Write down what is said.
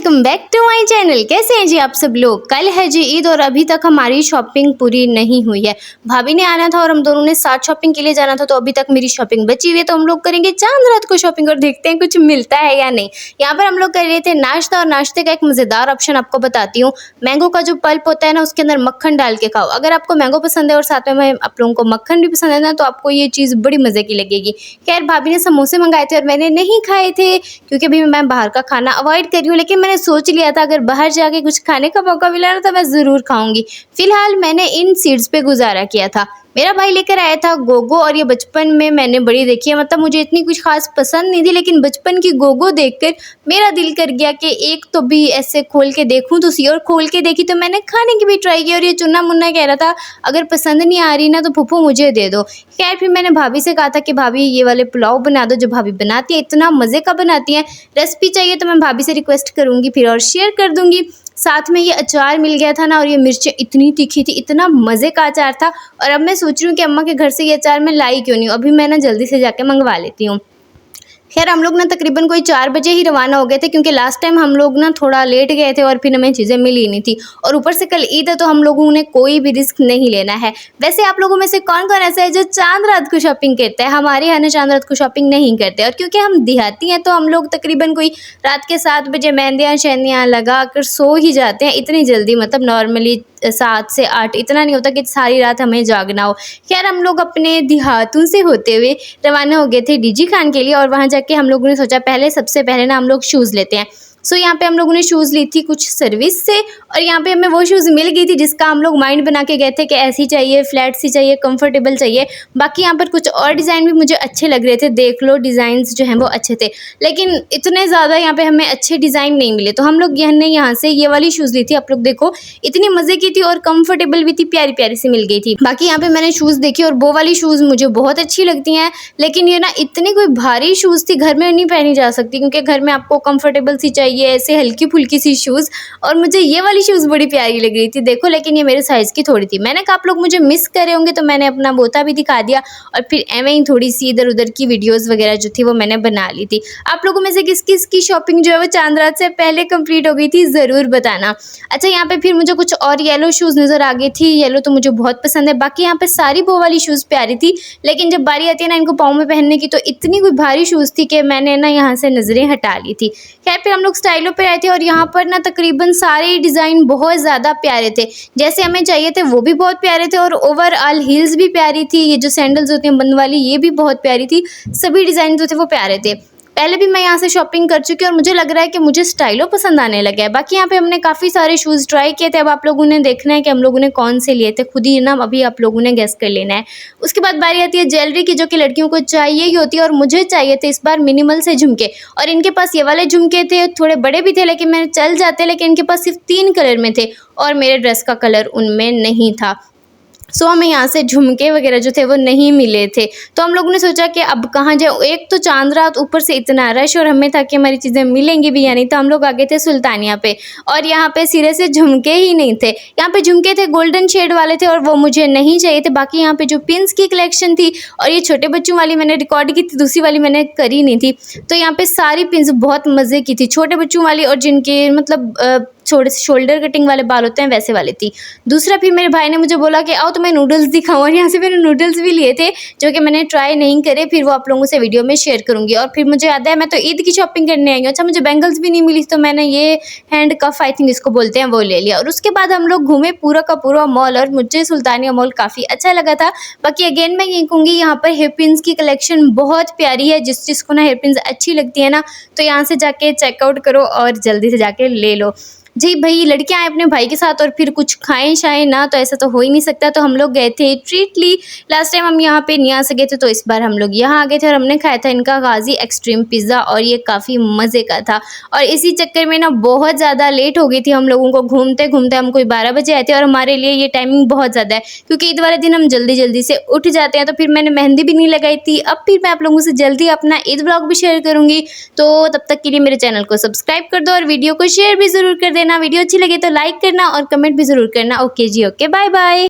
Welcome back to my channel. कैसे हैं जी आप सब लोग। कल है जी ईद और अभी तक हमारी शॉपिंग पूरी नहीं हुई है। भाभी ने आना था और हम दोनों ने साथ शॉपिंग के लिए जाना था, तो अभी तक मेरी शॉपिंग बची हुई है। तो हम लोग करेंगे चांद रात को शॉपिंग और देखते हैं कुछ मिलता है या नहीं। यहाँ पर हम लोग कर रहे थे नाश्ता, और नाश्ते का एक मज़ेदार ऑप्शन आपको बताती हूँ। मैंगो का जो पल्प होता है ना, उसके अंदर मक्खन डाल के खाओ। अगर आपको मैंगो पसंद है और साथ में आप लोगों को मक्खन भी पसंद है ना, तो आपको ये चीज़ बड़ी मज़े की लगेगी। खैर भाभी ने समोसे मंगाए थे और मैंने नहीं खाए थे, क्योंकि अभी मैं बाहर का खाना अवॉइड कर रही हूँ। लेकिन मैंने सोच लिया था अगर बाहर जाके कुछ खाने का मौका मिला ना, तो मैं ज़रूर खाऊंगी। फिलहाल मैंने इन सीड्स पे गुजारा किया था। मेरा भाई लेकर आया था गोगो, और ये बचपन में मैंने बड़ी देखी है। मतलब मुझे इतनी कुछ खास पसंद नहीं थी, लेकिन बचपन की गोगो देखकर मेरा दिल कर गया कि एक तो भी ऐसे खोल के देखूं तो सी। और खोल के देखी तो मैंने खाने की भी ट्राई की, और ये चुन्ना मुन्ना कह रहा था अगर पसंद नहीं आ रही ना तो फूफू मुझे दे दो। खैर फिर मैंने भाभी से कहा था कि भाभी ये वाले पुलाव बना दो जो भाभी बनाती है, इतना मज़े का बनाती है। रेसिपी चाहिए तो मैं भाभी से रिक्वेस्ट करूँगी फिर और शेयर कर दूँगी। साथ में ये अचार मिल गया था ना, और ये मिर्चें इतनी तीखी थी, इतना मज़े का अचार था। और अब मैं सोच रही हूँ कि अम्मा के घर से ये अचार मैं लाई क्यों नहीं हूँ। अभी मैं ना जल्दी से जाके मंगवा लेती हूँ। खैर हम लोग ना तकरीबन कोई 4 बजे ही रवाना हो गए थे, क्योंकि लास्ट टाइम हम लोग ना थोड़ा लेट गए थे और फिर हमें चीज़ें मिली नहीं थी। और ऊपर से कल ईद है, तो हम लोगों ने कोई भी रिस्क नहीं लेना है। वैसे आप लोगों में से कौन कौन ऐसा है जो चांद रात को शॉपिंग करता है। हमारे यहाँ ना चांद रात को शॉपिंग नहीं करते, और क्योंकि हम देहाती हैं तो हम लोग तकरीबन कोई रात के 7 बजे मेहंदियाँ शहंदियाँ लगा कर सो ही जाते हैं। इतनी जल्दी मतलब नॉर्मली 7 से 8 इतना नहीं होता कि सारी रात हमें जागना हो। खैर हम लोग अपने देहातों से होते हुए रवाना हो गए थे डीजी खान के लिए, और वहाँ जाके हम लोगों ने सोचा सबसे पहले ना हम लोग शूज़ लेते हैं। सो यहाँ पे हम लोगों ने शूज़ ली थी कुछ सर्विस से, और यहाँ पे हमें वो शूज़ मिल गई थी जिसका हम लोग माइंड बना के गए थे कि ऐसी चाहिए, फ्लैट सी चाहिए, कंफर्टेबल चाहिए। बाकी यहाँ पर कुछ और डिज़ाइन भी मुझे अच्छे लग रहे थे, देख लो डिज़ाइंस जो हैं वो अच्छे थे, लेकिन इतने ज़्यादा यहाँ पे हमें अच्छे डिज़ाइन नहीं मिले। तो हम लोग यहाँ से ये वाली शूज़ ली थी। आप लोग देखो इतनी मज़े की थी और कंफर्टेबल भी थी, प्यारी प्यारी सी मिल गई थी। बाकी यहाँ पे मैंने शूज़ देखी और वो वाली शूज़ मुझे बहुत अच्छी लगती हैं, लेकिन ये ना इतनी कोई भारी शूज़ थी, घर में नहीं पहनी जा सकती, क्योंकि घर में आपको कंफर्टेबल सी चाहिए, ऐसे हल्की फुल्की सी शूज़। और मुझे ये वाली शूज़ बड़ी प्यारी लग रही थी देखो, लेकिन ये मेरे साइज़ की थोड़ी थी। मैंने कहा आप लोग मुझे मिस करे होंगे, तो मैंने अपना बोता भी दिखा दिया, और फिर एवं ही थोड़ी सी इधर उधर की वीडियोज़ वगैरह जो थी वो मैंने बना ली थी। आप लोगों में से किस किस की शॉपिंग जो है वो चांद रात से पहले कंप्लीट हो गई थी, ज़रूर बताना। अच्छा यहाँ पे फिर मुझे कुछ और येलो शूज़ नज़र आ गई थी। येलो तो मुझे बहुत पसंद है। बाकी यहाँ पे सारी वो वाली शूज़ प्यारी थी, लेकिन जब बारी आती है ना इनको पाँव में पहनने की, तो इतनी कोई भारी शूज़ थी कि मैंने ना यहाँ से नज़रें हटा ली थी। खैर फिर हम लोग स्टाइलों पे आए थे, और यहाँ पर ना तकरीबन सारे डिज़ाइन बहुत ज़्यादा प्यारे थे, जैसे हमें चाहिए थे वो भी बहुत प्यारे थे। और ओवरऑल हील्स भी प्यारी थी, ये जो सैंडल्स होती हैं बंद वाली ये भी बहुत प्यारी थी। सभी डिज़ाइन जो थे वो प्यारे थे। पहले भी मैं यहाँ से शॉपिंग कर चुकी हूँ, और मुझे लग रहा है कि मुझे स्टाइलो पसंद आने लगा है। बाकी यहाँ पे हमने काफ़ी सारे शूज़ ट्राई किए थे। अब आप लोगों ने देखना है कि हम लोगों ने कौन से लिए थे, खुद ही ना अभी आप लोगों ने गेस कर लेना है। उसके बाद बारी आती है ज्वेलरी की, जो कि लड़कियों को चाहिए ही होती है, और मुझे चाहिए थे इस बार मिनिमल से झुमके। और इनके पास ये वाले झुमके थे, थोड़े बड़े भी थे लेकिन मैंने चल जाते, लेकिन इनके पास सिर्फ 3 कलर में थे, और मेरे ड्रेस का कलर उनमें नहीं था। सो हमें यहाँ से झुमके वगैरह जो थे वो नहीं मिले थे। तो हम लोगों ने सोचा कि अब कहाँ जाए, एक तो चांद रात, ऊपर से इतना रश, और हमें था कि हमारी चीज़ें मिलेंगी भी या नहीं। तो हम लोग आ गए थे सुल्तानिया पे, और यहाँ पे सिरे से झुमके ही नहीं थे। यहाँ पे झुमके थे गोल्डन शेड वाले थे, और वो मुझे नहीं चाहिए थे। बाकी यहाँ पे जो पिन्स की कलेक्शन थी, और ये छोटे बच्चों वाली मैंने रिकॉर्ड की थी, दूसरी वाली मैंने करी नहीं थी। तो यहाँ पे सारी पिन्स बहुत मज़े की थी, छोटे बच्चों वाली, और जिनके मतलब छोटे से शोल्डर कटिंग वाले बाल होते हैं वैसे वाली थी। दूसरा फिर मेरे भाई ने मुझे बोला कि आओ तुम्हें नूडल्स दिखाऊं, और यहाँ से मैंने नूडल्स भी लिए थे, जो कि मैंने ट्राई नहीं करे, फिर वो आप लोगों से वीडियो में शेयर करूंगी। और फिर मुझे याद है मैं तो ईद की शॉपिंग करने आई हूँ। अच्छा मुझे बैंगल्स भी नहीं मिली, तो मैंने ये हैंड कफ आई थिंक इसको बोलते हैं वो ले लिया। और उसके बाद हम लोग घूमे पूरा का पूरा मॉल, और मुझे सुल्तानिया मॉल काफ़ी अच्छा लगा था। बाकी अगेन मैं ये कहूँगी यहाँ पर हेयर पिन्स की कलेक्शन बहुत प्यारी है। जिस जिसको ना हेयर पिन्स अच्छी लगती है ना, तो यहाँ से जाके चेकआउट करो और जल्दी से जाके ले लो। जी भाई लड़कियां आए अपने भाई के साथ और फिर कुछ खाएं शाएं ना, तो ऐसा तो हो ही नहीं सकता। तो हम लोग गए थे ट्रीट ली। लास्ट टाइम हम यहाँ पे नहीं आ सके थे, तो इस बार हम लोग यहाँ आ गए थे, और हमने खाया था इनका गाजी एक्सट्रीम पिज़्ज़ा, और ये काफ़ी मज़े का था। और इसी चक्कर में ना बहुत ज़्यादा लेट हो गई थी हम लोगों को, घूमते घूमते हम कोई 12 बजे आए थे, और हमारे लिए ये टाइमिंग बहुत ज़्यादा है, क्योंकि ईद वाले दिन हम जल्दी जल्दी से उठ जाते हैं। तो फिर मैंने मेहंदी भी नहीं लगाई थी। अब फिर मैं आप लोगों से जल्दी अपना ईद ब्लॉग भी शेयर करूँगी। तो तब तक के लिए मेरे चैनल को सब्सक्राइब कर दो, और वीडियो को शेयर भी ज़रूर कर देना। वीडियो अच्छी लगे तो लाइक करना, और कमेंट भी ज़रूर करना। ओके जी, ओके, बाय बाय।